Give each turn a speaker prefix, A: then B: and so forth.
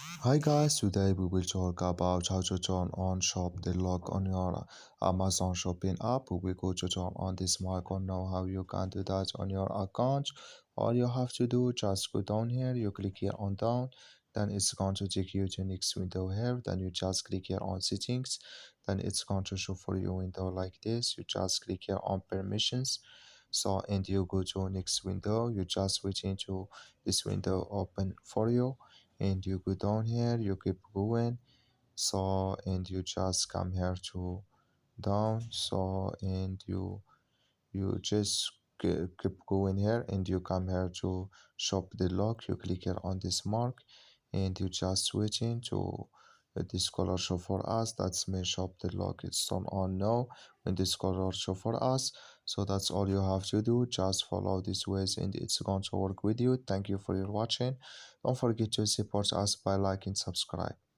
A: Hi guys, today we will talk about how to turn on shop the lock on your Amazon shopping app. We go to turn on this icon now. How you can do that on your account? All you have to do, just go down here, you click here on down, then it's going to take you to next window here, then you just click here on settings, then it's going to show for you window like this. You just click here on permissions, so and you go to next window, you just wait into this window open for you, and you go down here, you keep going, so and you just come here to down, so and you just keep going here, and you come here to shop the lock. You click here on this mark, and you just waiting to this color show for us. That's me shop the lock. It's turned on now when this color show for us. So that's all you have to do. Just follow these ways and it's going to work with you. Thank you for your watching. Don't forget to support us by liking, subscribe.